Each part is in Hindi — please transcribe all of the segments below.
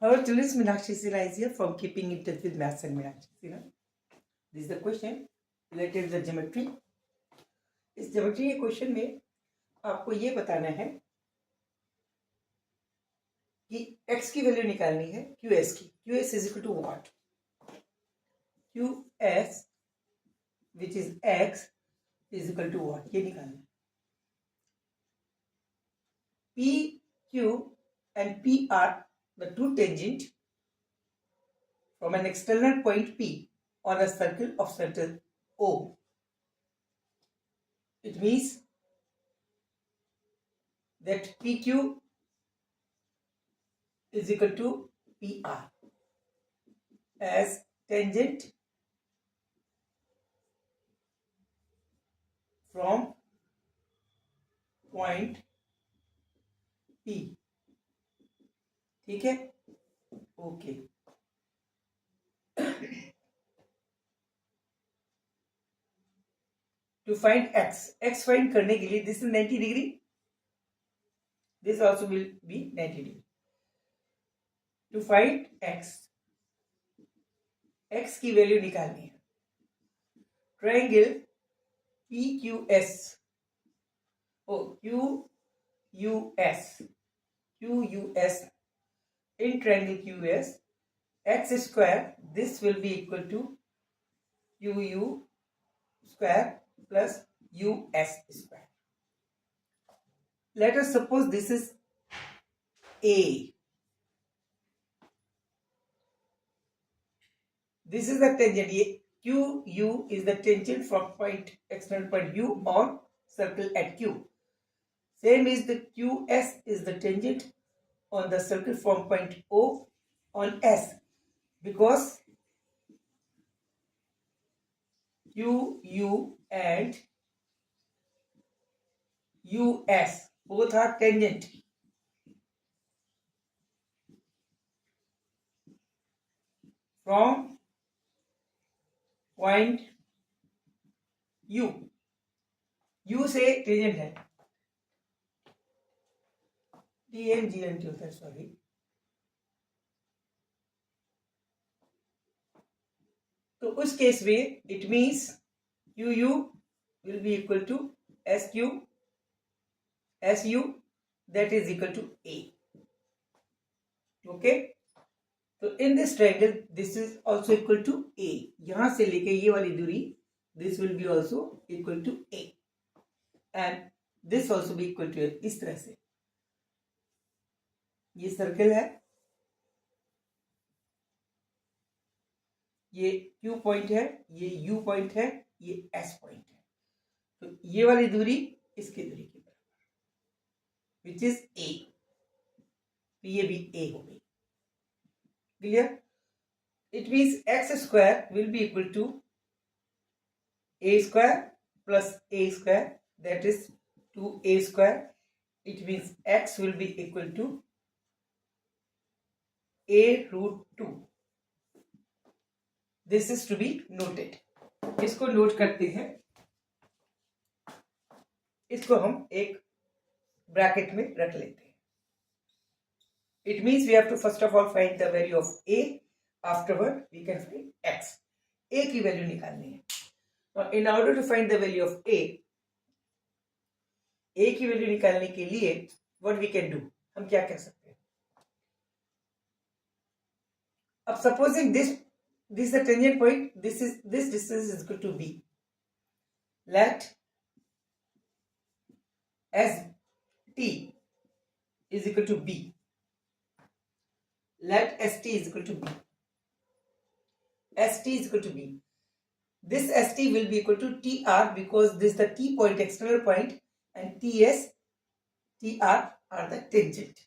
Hello children, Meenakshi Sinha is here from Keeping in Touch with Maths and Meenakshi Sinha. This is the question related to the geometry. इस ज्योमेट्री के क्वेश्चन में आपको ये बताना है कि x की वैल्यू निकालनी है qs की. qs is equal to what? qs which is x is equal to what? ये निकालना है. p, q and p are the two tangent from an external point P on a circle of center O. It means that PQ is equal to PR as tangent from point P. ठीक है? Okay. To find x find करने के लिए this is 90 degree. This also will be 90 degree. To find x की वैल्यू निकालनी है. Triangle PQS QUS in triangle QS, x square, this will be equal to QU square plus US square. Let us suppose this is A. This is the tangent. QU is the tangent from external point U on circle at Q. Same is the QS is the tangent on the circle from point O on S, because QU and US both are tangent. From point U से tangent है. TNGNT होता है, सॉरी. तो उस केस में it means QU will be equal to SU that is equal to A. Okay. तो in this triangle this is also equal to A. यहां से लेके ये वाली दूरी this will be also equal to A and this also be equal to A. इस तरह से ये सर्कल है, ये Q पॉइंट है, ये U पॉइंट है, ये S पॉइंट है. तो ये वाली दूरी इसकी दूरी के बराबर विच इज A. तो ये भी A हो गई. Clear? It means x square will be equal to A square plus A square, that is 2A square. It means x will be equal to A√2. This is to be noted. इसको नोट करते हैं. इसको हम एक ब्रैकेट में रख लेते हैं. It means we have to first of all find the value of A. Afterward we can find x. A की वैल्यू निकालनी है. Now in order to find the value of A की वैल्यू निकालने के लिए what we can do, हम क्या कर सकते हैं? अब supposing this is the tangent point, this distance is equal to B. Let ST is equal to B. Let ST is equal to B. ST is equal to B. This ST will be equal to TR because this is the T point, external point, and TS, TR are the tangent.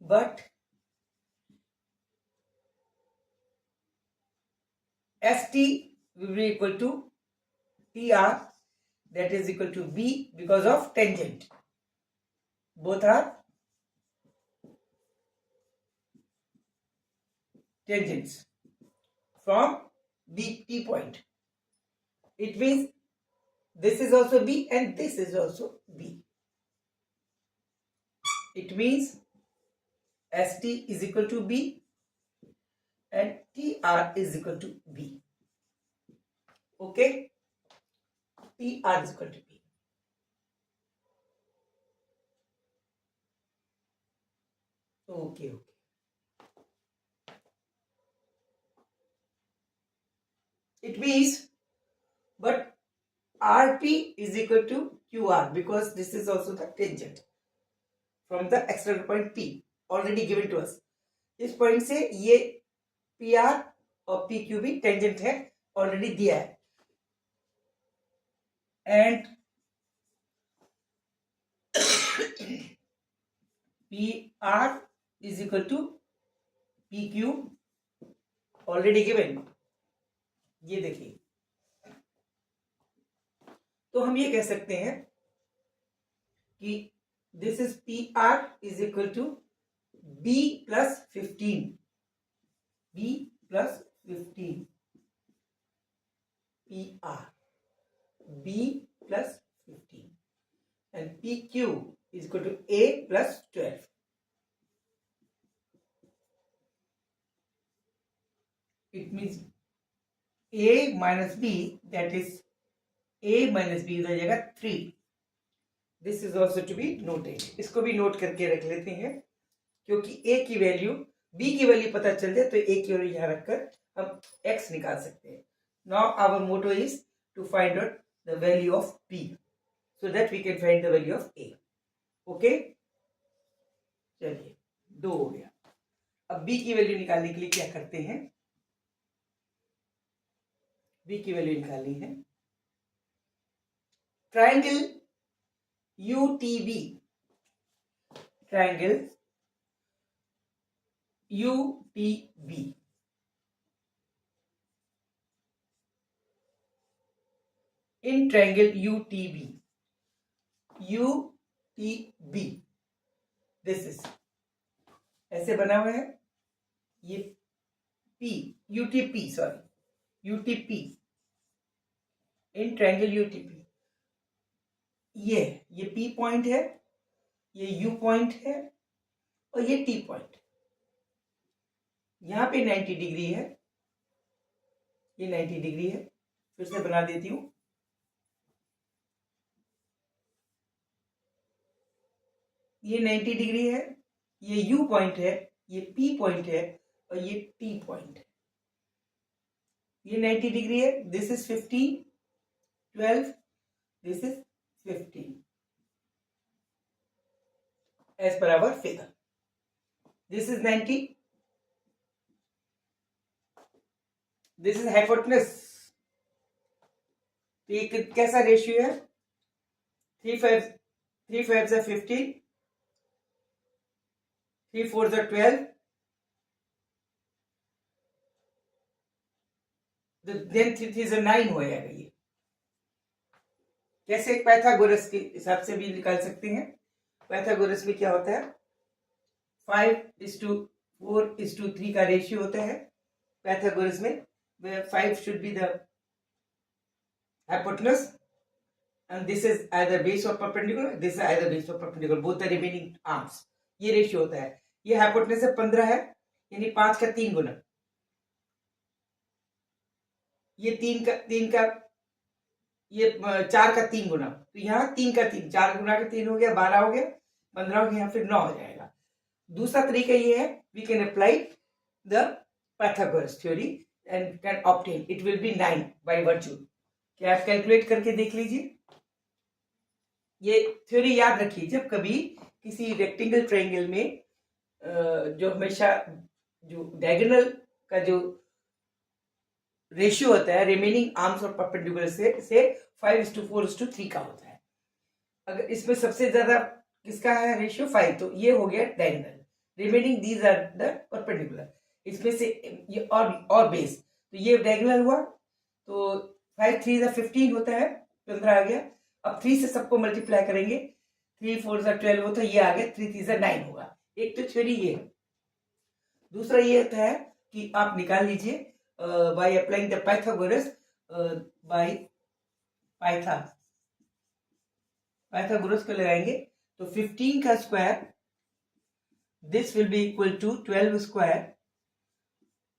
But ST will be equal to TR, that is equal to B because of tangent. Both are tangents from T point. It means this is also B and this is also B. It means ST is equal to B and TR is equal to B. Okay, TR is equal to B. Okay. It means, but RP is equal to QR because this is also the tangent from the external point P already given to us. इस पॉइंट से ये PR और PQ भी टेंजेंट है, ऑलरेडी दिया है. And PR is equal to PQ already given. ये देखिए, तो हम ये कह सकते हैं कि this is PR is equal to B plus 15. B plus 15. PR. B plus 15. And PQ is equal to A plus 12. It means A minus B, that is A minus B हो जाएगा 3. This is also to be noted. इसको भी नोट करके रख लेते हैं, क्योंकि A की वैल्यू B की वैल्यू पता चल जाए तो A की वैल्यू यहाँ रखकर हम X निकाल सकते हैं. Now our motto is to find out the value of B so that we can find the value of A. Okay? चलिए, 2 हो गया. अब B की वैल्यू निकालने के लिए क्या करते हैं? B की वैल्यू निकालनी है. Triangle UTB, triangle UTB, in triangle UTB, this is ऐसे बना हुआ है. ये UTP in triangle UTP. ये P पॉइंट है, ये U पॉइंट है और ये T पॉइंट. यहां पे 90 डिग्री है, ये 90 डिग्री है. फिर से बना देती हूं. ये 90 डिग्री है, ये U पॉइंट है, ये P पॉइंट है और ये T पॉइंट है. ये 90 डिग्री है. This is 15, 12, this is 15 as per our figure. This is 90. This is hypotenuse. तो ये कैसा रेशियो है? 3 5s are 15, 3 4s are 12, then 3 3s are 9 हो जाएगा. ये कैसे? पाइथागोरस के हिसाब से भी निकाल सकते हैं. पाइथागोरस में क्या होता है? 5:4:3 का रेशियो होता है पाइथागोरस में, where 5 should be the hypotenuse and this is either base or perpendicular, this is either base or perpendicular, both the remaining arms. ये रेशियो होता है. ये हाइपोटेनस 15 है, यानी 5 का 3 गुना. ये 3 का ये 4 का 3 गुना. तो यहाँ 3 का 3, 4 गुना का 3 हो गया, 12 हो गया, 15 हो गया, फिर 9 हो जाएगा. दूसरा तरीका ये है, we can apply the Pythagoras theory and can obtain it will be 9 by virtue. क्या आप कैलकुलेट करके देख लीजिए. ये थ्योरी याद रखिए. जब कभी किसी रेक्टेंगल ट्रायंगल में जो हमेशा जो डायगोनल का जो रेशियो होता है रिमेनिंग आर्म्स और परपेंडिकुलर से 5:4:3 का होता है. अगर इसमें सबसे ज्यादा किसका है रेशियो? 5. तो ये हो गया diagonal. Remaining these are the perpendicular. इसमें से ये और बेस, तो ये डायगोनल हुआ. तो 5 3 15 होता है, 15 आ गया. अब 3 से सबको मल्टीप्लाई करेंगे, 3 4 12 होता है, ये आ गया. 3 3 9 होगा. एक तो थ्योरी ये है. दूसरा ये होता है कि आप निकाल लीजिए by applying the Pythagoras by Pythagoras को लगाएंगे तो 15 का square this will be equal to 12 square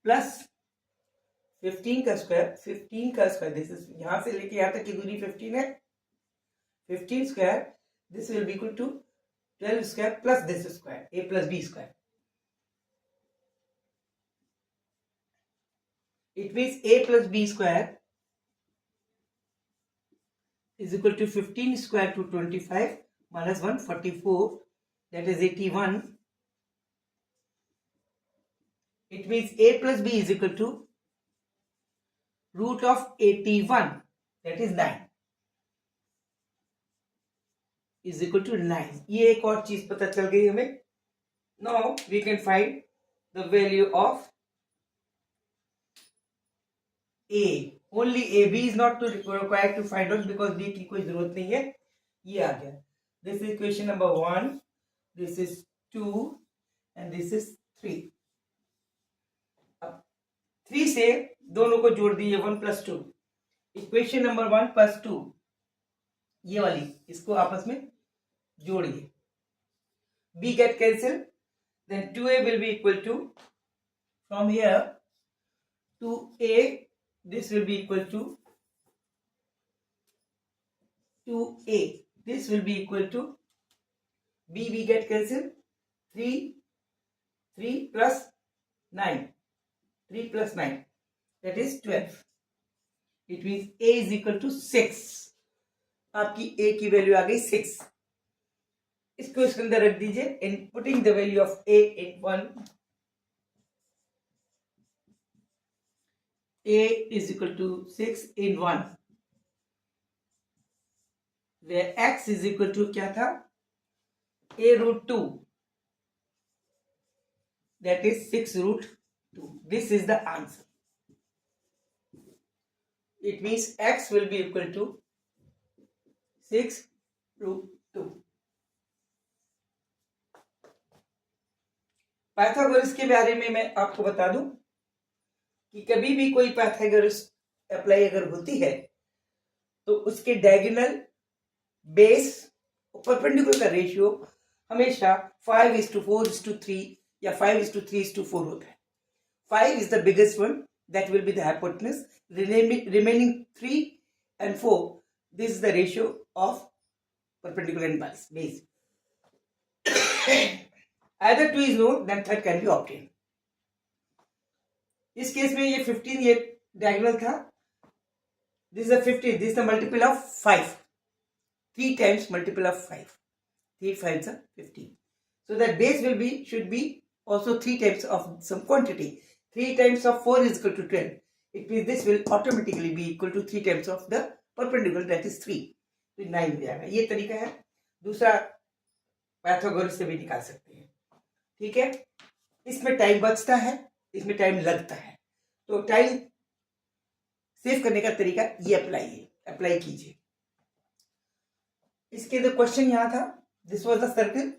plus 15 का स्क्वायर, 15 का स्क्वायर, दिस इज यहां से लेके यहां तक की दूरी 15 है, 15 square, this will be equal to 12 square plus this square, a plus b square. It means a plus b square is equal to 15 square to 25 minus 144, that is 81. It means a plus b is equal to root of 81, that is 9, is equal to 9. ये एक और चीज पता चल गई हमें. Now we can find the value of a. Only a. B is not required to find out because b की कोई जरूरत नहीं है. ये आ गया. This is equation number 1. This is 2 and this is 3. अब 3 से दोनों को जोड़ दीजिए 1 plus 2. इक्वेशन नंबर 1 plus 2, ये वाली, इसको आपस में जोड़िए. b get cancel, then 2a will be equal to, from here 2a, this will be equal to 2a, this will be equal to b get cancel, 3 plus 9, 3 plus 9, that is 12. It means a is equal to 6. आपकी a की वैल्यू आ गई 6. इसको इसके अंदर रख दीजिए. In putting the value of a in 1, a is equal to 6 in 1, where x is equal to क्या था, a root 2, that is 6 root 2. This is the answer. It means x will be equal to 6 root 2. Pythagoras के बारे में मैं आपको बता दूं कि कभी भी कोई पाइथागोरस अप्लाई अगर होती है तो उसके डायगोनल, बेस और परपेंडिकुलर का रेशियो हमेशा 5:4:3 या 5:3:4 होता है. 5 is the biggest one, that will be the hypotenuse. Remaining 3 and 4, this is the ratio of perpendicular and base. Either 2 is known, then third can be obtained. इस केस में ये 15 ये diagonal था. This is a 15. This is the multiple of 5. 3 times multiple of 5. 3 5s are 15. So that base will be, should be also 3 times of some quantity. 3 times of 4 is equal to 12. It means this will automatically be equal to 3 times of the perpendicular, that is 3. तो 9 हो जाएगा. ये तरीका है. दूसरा पाइथागोरस से भी निकाल सकते हैं. ठीक है. इसमें टाइम बचता है, इसमें टाइम लगता है. तो टाइम सेव करने का तरीका ये अप्लाई कीजिए. इसके जो क्वेश्चन यहाँ था, this was the circle.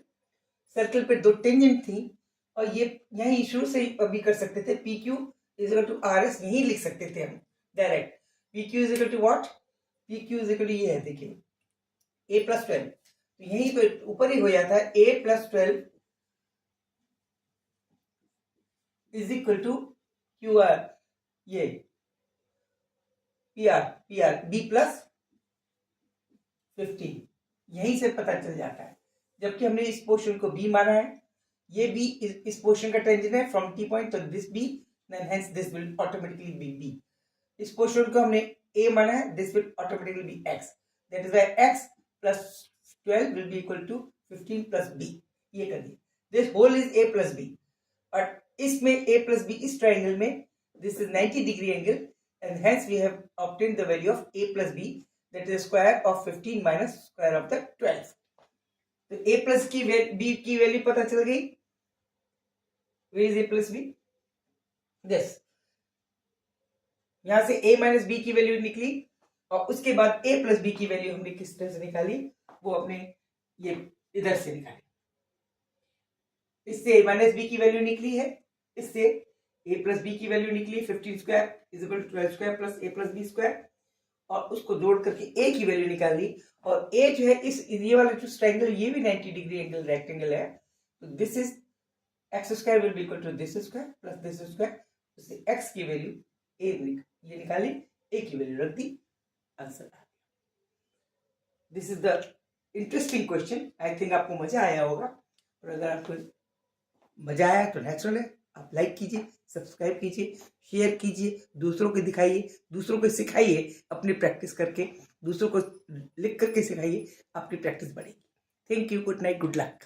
Circle पे 2 टेंजेंट थी और ये यही शुरू से ही अभी कर सकते थे. P Q is equal to R S, यही लिख सकते थे हम direct. P Q is equal to what, P Q is equal to ये है, देखिए a प्लस 12. तो यही तो ऊपर ही हो जाता है. a plus 12 is equal to Q R, ये पी आर बी प्लस 15. यहीं से पता चल जाता है. जबकि हमने इस पोर्शन को बी माना है, ये बी इस पोर्शन का टेंजेंट है फ्रॉम टी पॉइंट, तो this B, then hence this will automatically be B. इस पोर्शन को हमने ए माना है, this will automatically be X. That is why X plus 12 will be equal to 15 plus B. ये कर दिया. This whole is A plus B. और इसमें ए प्लस बी, इस ट्राइंगल में this is 90 degree angle, and hence we have obtained the value of A plus B, that is square of 15 minus square of the 12. तो a प्लस की b की वैल्यू पता चल गई. Where is a plus b? This. यहां से a माइनस b की वैल्यू निकली और उसके बाद a प्लस b की वैल्यू हमने किस तरह से निकाली, वो अपने ये इधर से निकाली. इससे a माइनस b की वैल्यू निकली है, इससे a प्लस b की वैल्यू निकली 15 square is equal to 12 square plus a plus b square, और उसको जोड़ करके a की वैल्यू निकाल दी. और a जो है इस ये वाला जो ट्रायंगल, ये भी 90 डिग्री एंगल रेक्टेंगल है. तो this is X square will be equal to this square plus this square, उससे एक्स की वैल्यू ए ये निकाली, ए की वैल्यू रख दी, आंसर आ गया। This is the interesting question. I think आपको मजा आया होगा, और अगर आपको मजा आया तो नेचुरल है, आप लाइक कीजिए, सब्सक्राइब कीजिए, शेयर कीजिए, दूसरों को दिखाइए, दूसरों को सिखाइए, अपनी प्रैक्टिस करके दूसरों को लिख करके सिखाइए, आपकी प्रैक्टिस बढ़ेगी। Thank you, good night, good luck.